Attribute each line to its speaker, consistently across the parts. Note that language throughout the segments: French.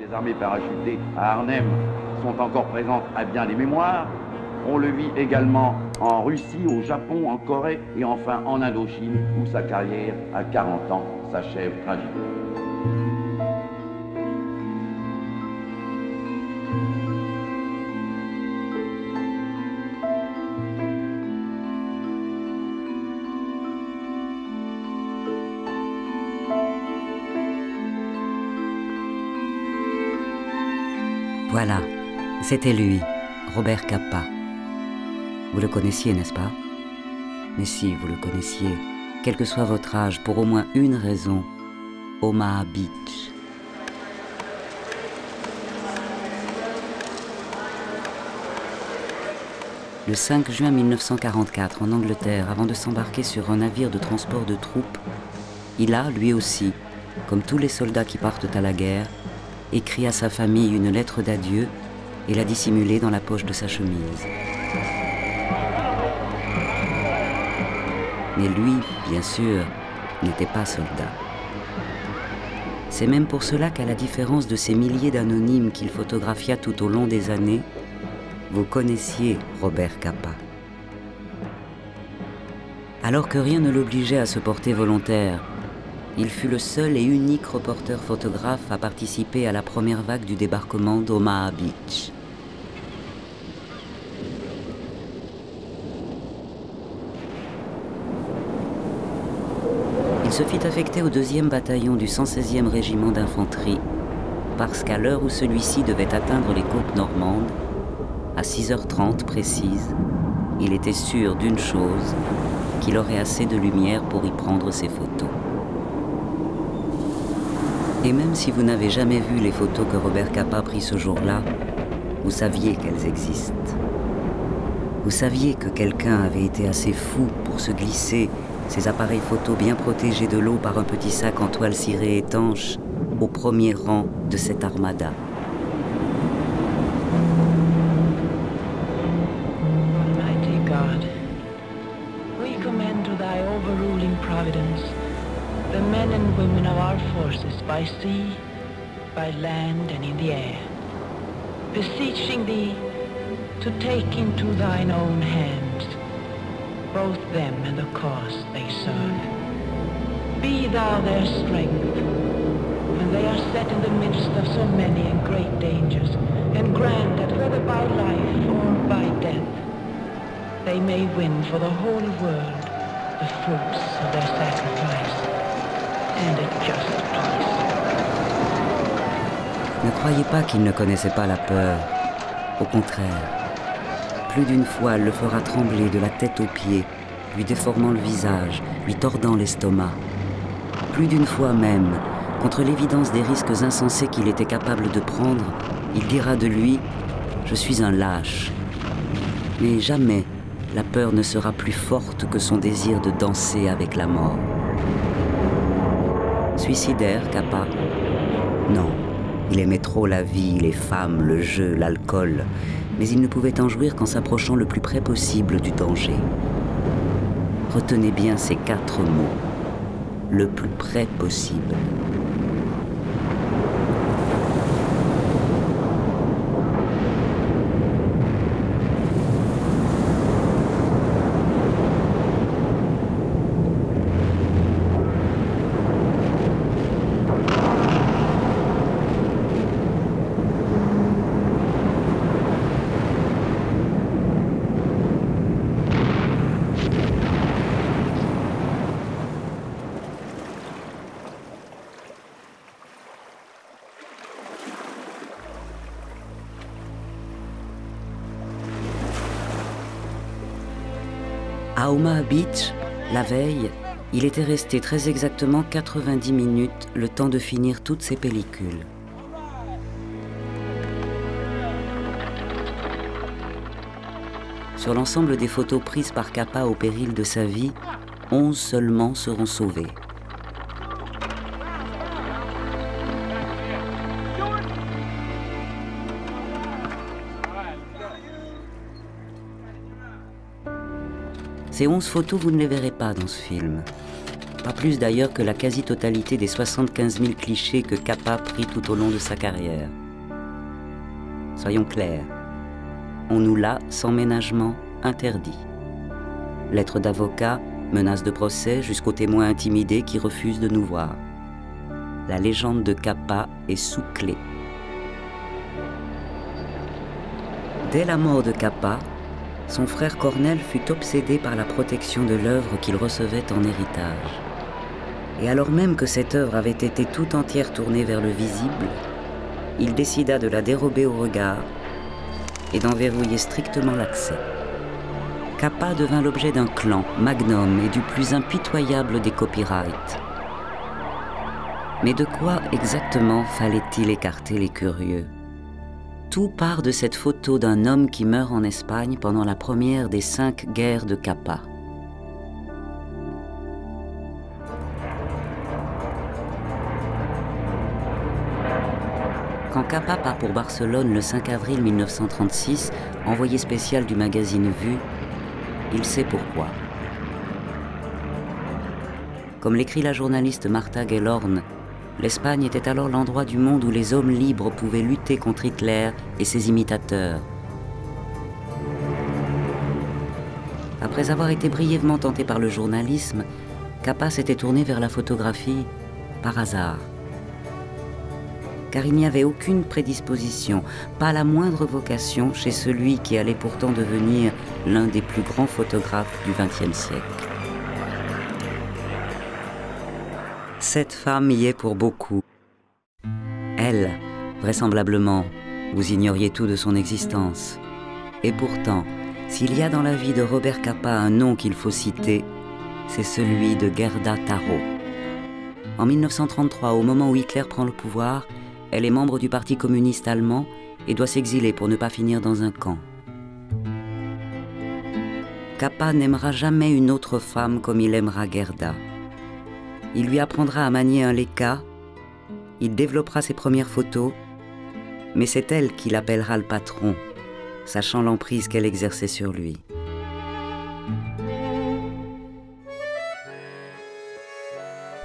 Speaker 1: Les armées parachutées à Arnhem sont encore présentes à bien des mémoires. On le vit également en Russie, au Japon, en Corée et enfin en Indochine, où sa carrière à 40 ans s'achève tragiquement.
Speaker 2: Voilà, c'était lui, Robert Capa. Vous le connaissiez, n'est-ce pas? Mais si, vous le connaissiez, quel que soit votre âge, pour au moins une raison, Omaha Beach. Le 5 juin 1944, en Angleterre, avant de s'embarquer sur un navire de transport de troupes, il a, lui aussi, comme tous les soldats qui partent à la guerre, écrit à sa famille une lettre d'adieu et l'a dissimulée dans la poche de sa chemise. Mais lui, bien sûr, n'était pas soldat. C'est même pour cela qu'à la différence de ces milliers d'anonymes qu'il photographia tout au long des années, vous connaissiez Robert Capa. Alors que rien ne l'obligeait à se porter volontaire, il fut le seul et unique reporter photographe à participer à la première vague du débarquement d'Omaha Beach. Il se fit affecter au 2e bataillon du 116e régiment d'infanterie parce qu'à l'heure où celui-ci devait atteindre les côtes normandes, à 6h30 précise, il était sûr d'une chose, qu'il aurait assez de lumière pour y prendre ses photos. Et même si vous n'avez jamais vu les photos que Robert Capa prit ce jour-là, vous saviez qu'elles existent. Vous saviez que quelqu'un avait été assez fou pour se glisser ses appareils photos bien protégés de l'eau par un petit sac en toile cirée étanche au premier rang de cette armada.
Speaker 3: Almighty God, we commend to thy overruling providence the men and women of our forces by sea, by land and in the air, beseeching thee to take into thine own hands both them and the cause they serve. Be thou their strength when they are set in the midst of so many and great dangers, and grant that whether by life or by death, they may win for the whole world the fruits of their sacrifice, and a just peace.
Speaker 2: Ne croyez pas qu'il ne connaissait pas la peur. Au contraire. Plus d'une fois, elle le fera trembler de la tête aux pieds, lui déformant le visage, lui tordant l'estomac. Plus d'une fois même, contre l'évidence des risques insensés qu'il était capable de prendre, il dira de lui « Je suis un lâche ». Mais jamais la peur ne sera plus forte que son désir de danser avec la mort. Suicidaire, Capa? Non, il aimait trop la vie, les femmes, le jeu, l'alcool. Mais il ne pouvait en jouir qu'en s'approchant le plus près possible du danger. Retenez bien ces 4 mots. Le plus près possible. À Omaha Beach, la veille, il était resté très exactement 90 minutes, le temps de finir toutes ses pellicules. Sur l'ensemble des photos prises par Capa au péril de sa vie, 11 seulement seront sauvées. Ces 11 photos, vous ne les verrez pas dans ce film. Pas plus d'ailleurs que la quasi-totalité des 75 000 clichés que Capa prit tout au long de sa carrière. Soyons clairs, on nous l'a, sans ménagement, interdit. Lettres d'avocat, menaces de procès, jusqu'aux témoins intimidés qui refusent de nous voir. La légende de Capa est sous clé. Dès la mort de Capa, son frère Cornel fut obsédé par la protection de l'œuvre qu'il recevait en héritage. Et alors même que cette œuvre avait été tout entière tournée vers le visible, il décida de la dérober au regard et d'en verrouiller strictement l'accès. Capa devint l'objet d'un clan, Magnum, et du plus impitoyable des copyrights. Mais de quoi exactement fallait-il écarter les curieux? Tout part de cette photo d'un homme qui meurt en Espagne pendant la première des 5 guerres de Capa. Quand Capa part pour Barcelone le 5 avril 1936, envoyé spécial du magazine Vue, il sait pourquoi. Comme l'écrit la journaliste Martha Gellhorn, l'Espagne était alors l'endroit du monde où les hommes libres pouvaient lutter contre Hitler et ses imitateurs. Après avoir été brièvement tenté par le journalisme, Capa s'était tourné vers la photographie par hasard. Car il n'y avait aucune prédisposition, pas la moindre vocation chez celui qui allait pourtant devenir l'un des plus grands photographes du XXe siècle. Cette femme y est pour beaucoup. Elle, vraisemblablement, vous ignoriez tout de son existence. Et pourtant, s'il y a dans la vie de Robert Capa un nom qu'il faut citer, c'est celui de Gerda Taro. En 1933, au moment où Hitler prend le pouvoir, elle est membre du Parti communiste allemand et doit s'exiler pour ne pas finir dans un camp. Capa n'aimera jamais une autre femme comme il aimera Gerda. Il lui apprendra à manier un Leica, il développera ses premières photos, mais c'est elle qui l'appellera le patron, sachant l'emprise qu'elle exerçait sur lui.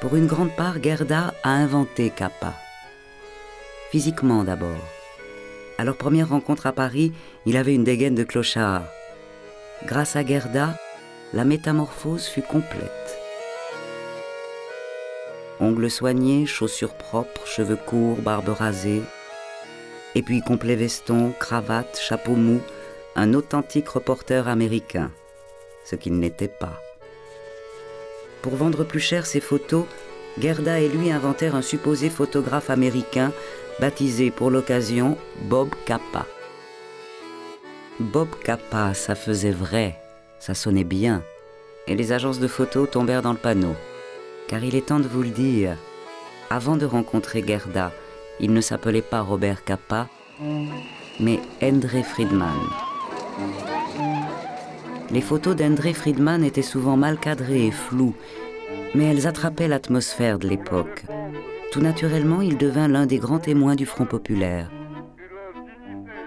Speaker 2: Pour une grande part, Gerda a inventé Capa. Physiquement d'abord. À leur première rencontre à Paris, il avait une dégaine de clochard. Grâce à Gerda, la métamorphose fut complète. Ongles soignés, chaussures propres, cheveux courts, barbe rasée. Et puis complet veston, cravate, chapeau mou, un authentique reporter américain. Ce qu'il n'était pas. Pour vendre plus cher ses photos, Gerda et lui inventèrent un supposé photographe américain baptisé pour l'occasion Bob Capa. Bob Capa, ça faisait vrai, ça sonnait bien, et les agences de photos tombèrent dans le panneau. Car il est temps de vous le dire, avant de rencontrer Gerda, il ne s'appelait pas Robert Capa, mais Endre Friedman. Les photos d'Endre Friedman étaient souvent mal cadrées et floues, mais elles attrapaient l'atmosphère de l'époque. Tout naturellement, il devint l'un des grands témoins du Front populaire.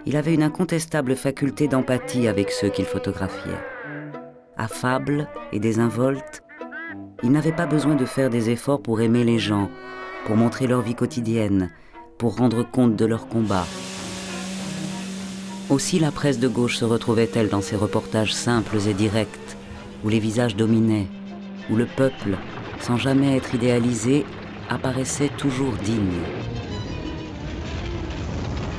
Speaker 2: Il avait une incontestable faculté d'empathie avec ceux qu'il photographiait. Affable et désinvolte, il n'avait pas besoin de faire des efforts pour aimer les gens, pour montrer leur vie quotidienne, pour rendre compte de leurs combats. Aussi la presse de gauche se retrouvait-elle dans ces reportages simples et directs, où les visages dominaient, où le peuple, sans jamais être idéalisé, apparaissait toujours digne.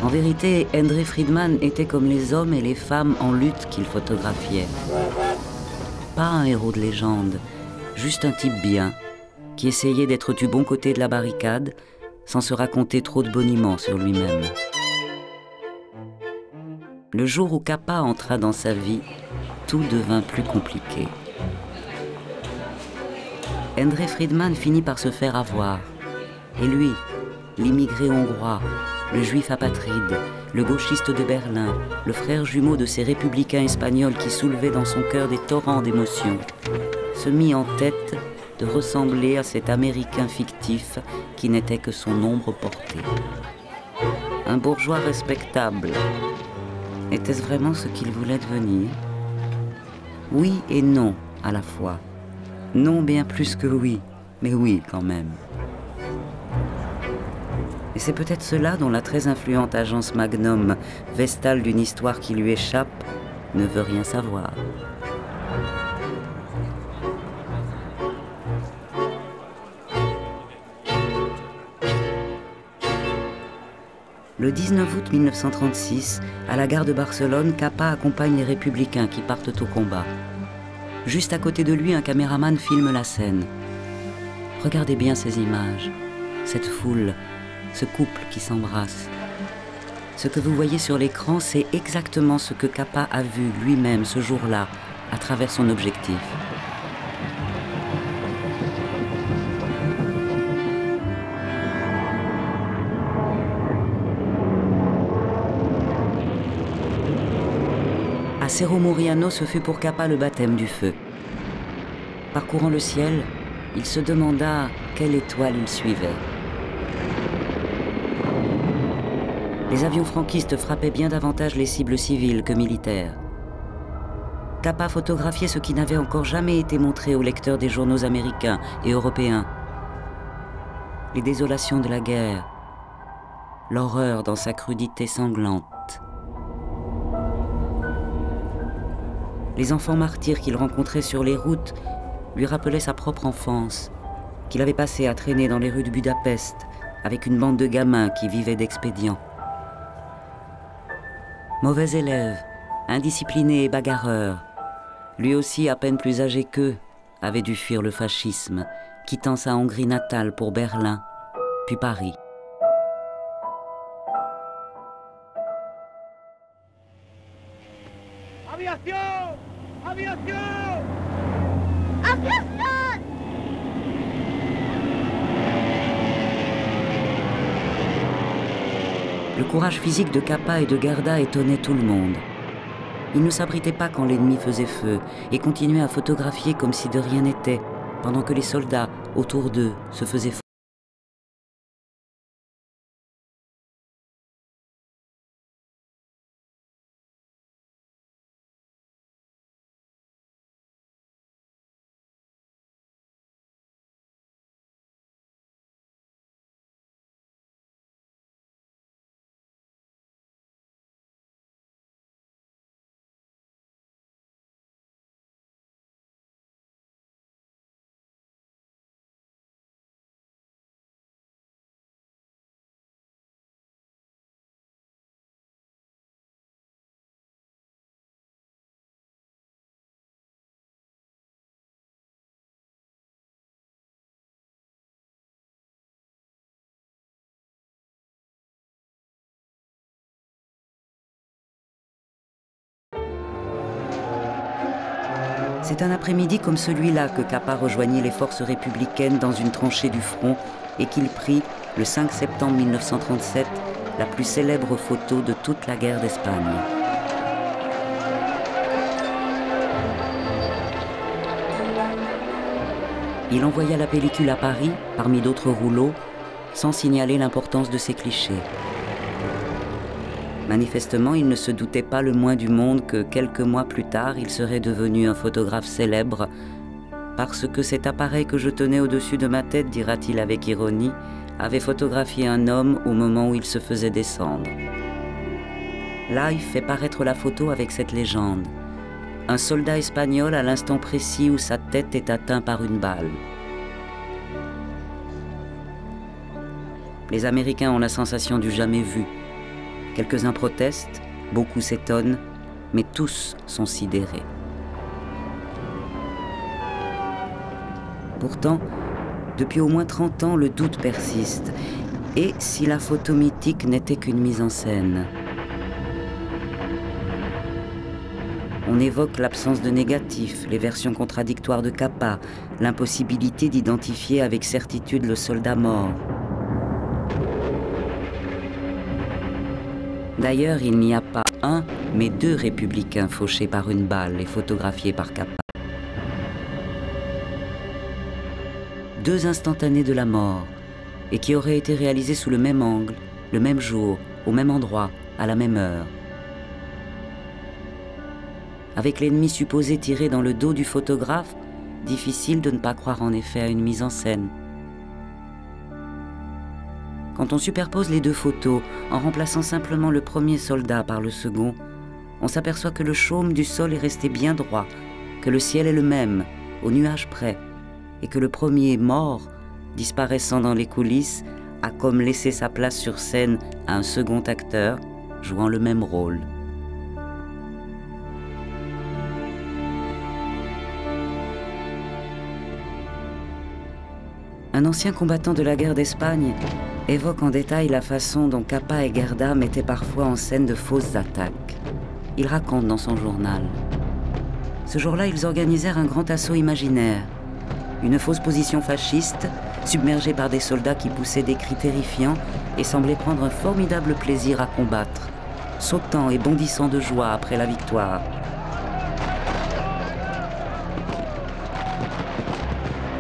Speaker 2: En vérité, Endre Friedman était comme les hommes et les femmes en lutte qu'il photographiait. Pas un héros de légende, juste un type bien, qui essayait d'être du bon côté de la barricade, sans se raconter trop de boniments sur lui-même. Le jour où Capa entra dans sa vie, tout devint plus compliqué. Endre Friedman finit par se faire avoir. Et lui, l'immigré hongrois, le juif apatride, le gauchiste de Berlin, le frère jumeau de ces républicains espagnols qui soulevaient dans son cœur des torrents d'émotions, se mit en tête de ressembler à cet Américain fictif qui n'était que son ombre portée. Un bourgeois respectable. Était-ce vraiment ce qu'il voulait devenir? Oui et non à la fois. Non bien plus que oui, Mais oui, quand même. Et c'est peut-être cela dont la très influente agence Magnum, vestale d'une histoire qui lui échappe, ne veut rien savoir. Le 19 août 1936, à la gare de Barcelone, Capa accompagne les républicains qui partent au combat. Juste à côté de lui, un caméraman filme la scène. Regardez bien ces images, cette foule, ce couple qui s'embrasse. Ce que vous voyez sur l'écran, c'est exactement ce que Capa a vu lui-même ce jour-là, à travers son objectif. À Cerro Muriano, ce fut pour Capa le baptême du feu. Parcourant le ciel, il se demanda quelle étoile il suivait. Les avions franquistes frappaient bien davantage les cibles civiles que militaires. Capa photographiait ce qui n'avait encore jamais été montré aux lecteurs des journaux américains et européens. Les désolations de la guerre, l'horreur dans sa crudité sanglante. Les enfants martyrs qu'il rencontrait sur les routes lui rappelaient sa propre enfance, qu'il avait passée à traîner dans les rues de Budapest avec une bande de gamins qui vivaient d'expédients. Mauvais élève, indiscipliné et bagarreur, lui aussi à peine plus âgé qu'eux, avait dû fuir le fascisme, quittant sa Hongrie natale pour Berlin, puis Paris.
Speaker 4: Aviación! Aviación!
Speaker 5: Aviación!
Speaker 2: Le courage physique de Capa et de Gerda étonnait tout le monde. Ils ne s'abritaient pas quand l'ennemi faisait feu et continuaient à photographier comme si de rien n'était, pendant que les soldats, autour d'eux, se faisaient foutre. C'est un après-midi comme celui-là que Capa rejoignit les forces républicaines dans une tranchée du front et qu'il prit, le 5 septembre 1937, la plus célèbre photo de toute la guerre d'Espagne. Il envoya la pellicule à Paris, parmi d'autres rouleaux, sans signaler l'importance de ces clichés. Manifestement, il ne se doutait pas le moins du monde que quelques mois plus tard, il serait devenu un photographe célèbre, parce que cet appareil que je tenais au-dessus de ma tête, dira-t-il avec ironie, avait photographié un homme au moment où il se faisait descendre. Life fait paraître la photo avec cette légende. Un soldat espagnol à l'instant précis où sa tête est atteinte par une balle. Les Américains ont la sensation du jamais vu. Quelques-uns protestent, beaucoup s'étonnent, mais tous sont sidérés. Pourtant, depuis au moins 30 ans, le doute persiste. Et si la photo mythique n'était qu'une mise en scène? On évoque l'absence de négatif, les versions contradictoires de Capa, l'impossibilité d'identifier avec certitude le soldat mort. D'ailleurs, il n'y a pas un, mais 2 républicains fauchés par une balle et photographiés par Capa. 2 instantanés de la mort, et qui auraient été réalisés sous le même angle, le même jour, au même endroit, à la même heure. Avec l'ennemi supposé tiré dans le dos du photographe, difficile de ne pas croire en effet à une mise en scène. Quand on superpose les deux photos, en remplaçant simplement le premier soldat par le second, on s'aperçoit que le chaume du sol est resté bien droit, que le ciel est le même, au nuage près, et que le premier mort, disparaissant dans les coulisses, a comme laissé sa place sur scène à un second acteur, jouant le même rôle. Un ancien combattant de la guerre d'Espagne évoque en détail la façon dont Capa et Gerda mettaient parfois en scène de fausses attaques. Il raconte dans son journal. Ce jour-là, ils organisèrent un grand assaut imaginaire. Une fausse position fasciste, submergée par des soldats qui poussaient des cris terrifiants et semblaient prendre un formidable plaisir à combattre, sautant et bondissant de joie après la victoire.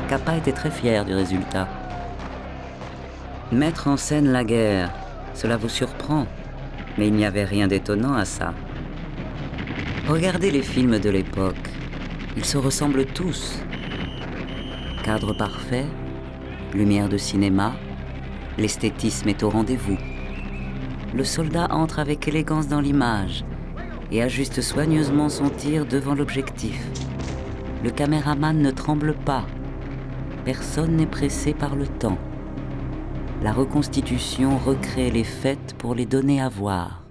Speaker 2: Capa était très fier du résultat. Mettre en scène la guerre, cela vous surprend, mais il n'y avait rien d'étonnant à ça. Regardez les films de l'époque, ils se ressemblent tous. Cadre parfait, lumière de cinéma, l'esthétisme est au rendez-vous. Le soldat entre avec élégance dans l'image et ajuste soigneusement son tir devant l'objectif. Le caméraman ne tremble pas. Personne n'est pressé par le temps. La reconstitution recrée les faits pour les donner à voir.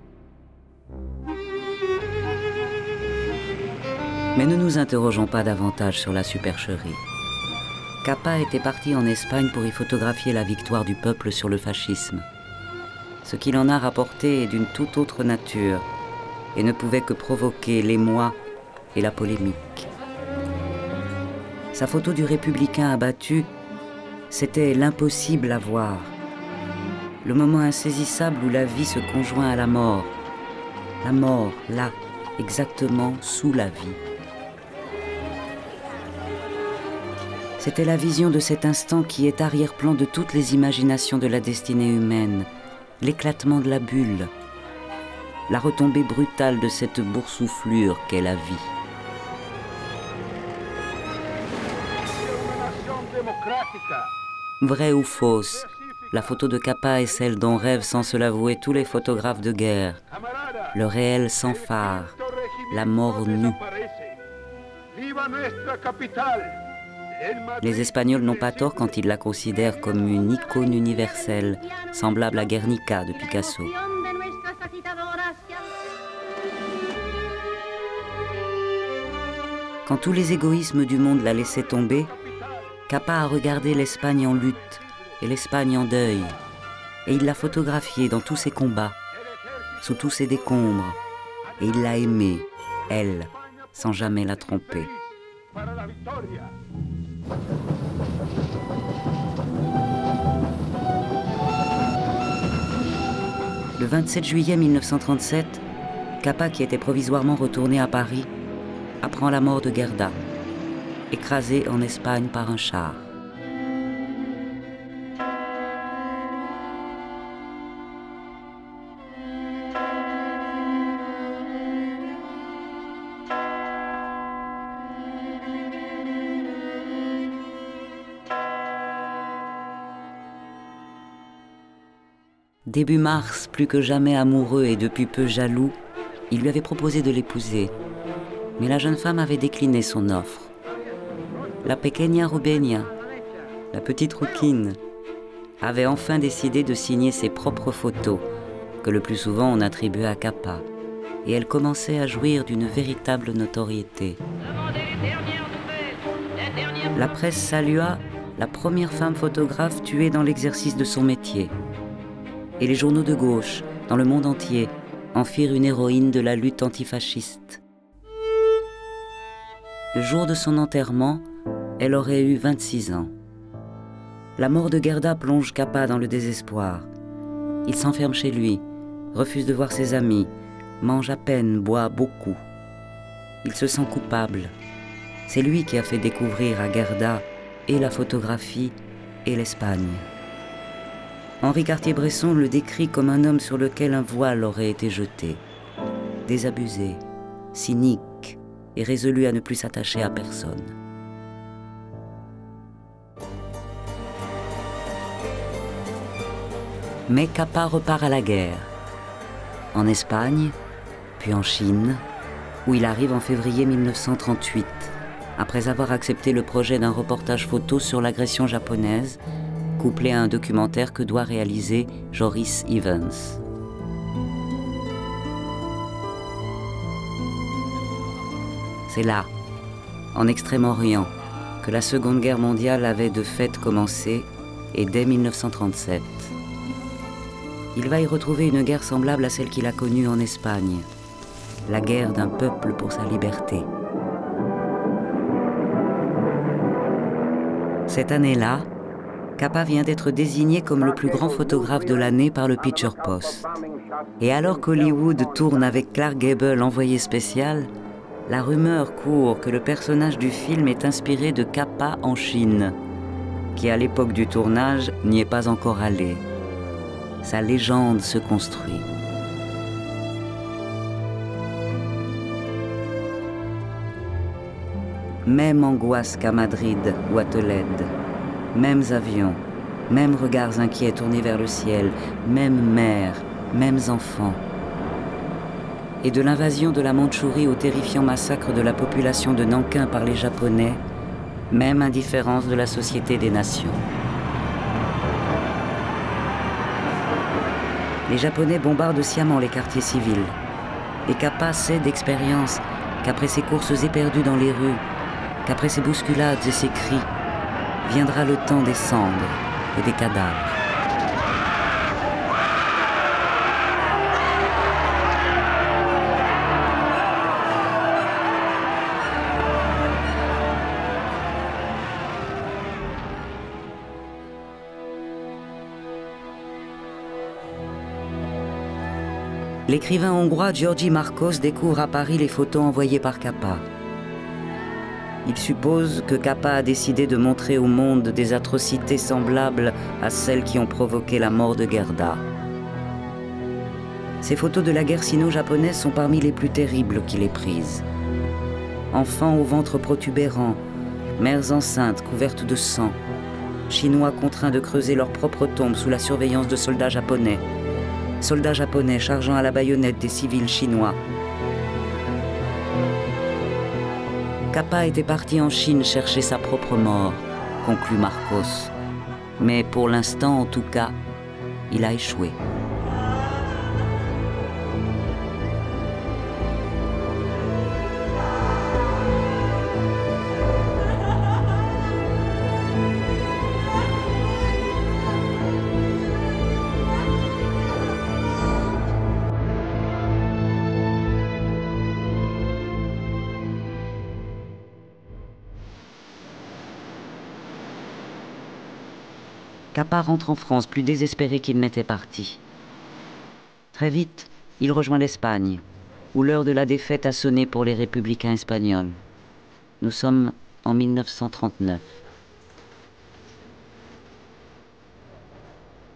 Speaker 2: Mais ne nous interrogeons pas davantage sur la supercherie. Capa était parti en Espagne pour y photographier la victoire du peuple sur le fascisme. Ce qu'il en a rapporté est d'une toute autre nature et ne pouvait que provoquer l'émoi et la polémique. Sa photo du républicain abattu, c'était l'impossible à voir. Le moment insaisissable où la vie se conjoint à la mort. La mort, là, exactement sous la vie. C'était la vision de cet instant qui est arrière-plan de toutes les imaginations de la destinée humaine, l'éclatement de la bulle, la retombée brutale de cette boursouflure qu'est la vie. Vraie ou fausse, la photo de Capa est celle dont rêvent sans se l'avouer tous les photographes de guerre. Le réel sans phare, la mort nue. Les Espagnols n'ont pas tort quand ils la considèrent comme une icône universelle, semblable à Guernica de Picasso. Quand tous les égoïsmes du monde la laissaient tomber, Capa a regardé l'Espagne en lutte et l'Espagne en deuil, et il l'a photographiée dans tous ses combats, sous tous ses décombres, et il l'a aimée, elle, sans jamais la tromper. Le 27 juillet 1937, Capa, qui était provisoirement retourné à Paris, apprend la mort de Gerda, écrasée en Espagne par un char. Début mars, plus que jamais amoureux et depuis peu jaloux, il lui avait proposé de l'épouser. Mais la jeune femme avait décliné son offre. La pequeña Rubenia, la petite rouquine, avait enfin décidé de signer ses propres photos, que le plus souvent on attribuait à Capa, et elle commençait à jouir d'une véritable notoriété. La presse salua la première femme photographe tuée dans l'exercice de son métier. Et les journaux de gauche, dans le monde entier, en firent une héroïne de la lutte antifasciste. Le jour de son enterrement, elle aurait eu 26 ans. La mort de Gerda plonge Capa dans le désespoir. Il s'enferme chez lui, refuse de voir ses amis, mange à peine, boit beaucoup. Il se sent coupable. C'est lui qui a fait découvrir à Gerda et la photographie et l'Espagne. Henri Cartier-Bresson le décrit comme un homme sur lequel un voile aurait été jeté, désabusé, cynique et résolu à ne plus s'attacher à personne. Mais Capa repart à la guerre. En Espagne, puis en Chine, où il arrive en février 1938, après avoir accepté le projet d'un reportage photo sur l'agression japonaise, couplé à un documentaire que doit réaliser Joris Ivens. C'est là, en Extrême-Orient, que la Seconde Guerre mondiale avait de fait commencé, et dès 1937. Il va y retrouver une guerre semblable à celle qu'il a connue en Espagne, la guerre d'un peuple pour sa liberté. Cette année-là, Capa vient d'être désigné comme le plus grand photographe de l'année par le Picture Post. Et alors qu'Hollywood tourne avec Clark Gable, envoyé spécial, la rumeur court que le personnage du film est inspiré de Capa en Chine, qui à l'époque du tournage n'y est pas encore allé. Sa légende se construit. Même angoisse qu'à Madrid ou à Tolède, mêmes avions, mêmes regards inquiets tournés vers le ciel, même mères, mêmes enfants. Et de l'invasion de la Mandchourie au terrifiant massacre de la population de Nankin par les Japonais, même indifférence de la Société des Nations. Les Japonais bombardent sciemment les quartiers civils. Et Capa sait d'expérience qu'après ces courses éperdues dans les rues, qu'après ces bousculades et ces cris, viendra le temps des cendres et des cadavres. L'écrivain hongrois György Markos découvre à Paris les photos envoyées par Capa. Il suppose que Capa a décidé de montrer au monde des atrocités semblables à celles qui ont provoqué la mort de Gerda. Ces photos de la guerre sino-japonaise sont parmi les plus terribles qu'il ait prises. Enfants au ventre protubérant, mères enceintes couvertes de sang, Chinois contraints de creuser leur propre tombe sous la surveillance de soldats japonais chargeant à la baïonnette des civils chinois. Capa était parti en Chine chercher sa propre mort, conclut Markos. Mais pour l'instant, en tout cas, il a échoué. Capa rentre en France plus désespéré qu'il n'était parti. Très vite, il rejoint l'Espagne, où l'heure de la défaite a sonné pour les républicains espagnols. Nous sommes en 1939.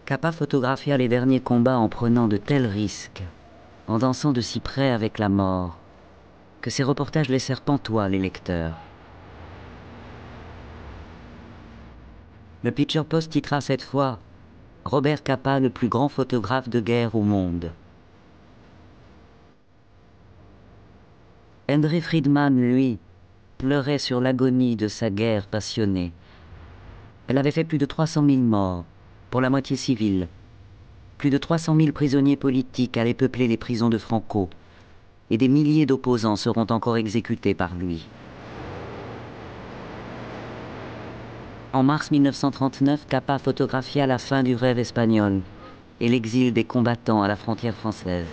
Speaker 2: Capa photographia les derniers combats en prenant de tels risques, en dansant de si près avec la mort, que ses reportages laissèrent pantois les lecteurs. Le Picture Post titra cette fois « Robert Capa, le plus grand photographe de guerre au monde ». Hendrik Friedman, lui, pleurait sur l'agonie de sa guerre passionnée. Elle avait fait plus de 300 000 morts, pour la moitié civile. Plus de 300 000 prisonniers politiques allaient peupler les prisons de Franco, et des milliers d'opposants seront encore exécutés par lui. En mars 1939, Capa photographia la fin du rêve espagnol et l'exil des combattants à la frontière française.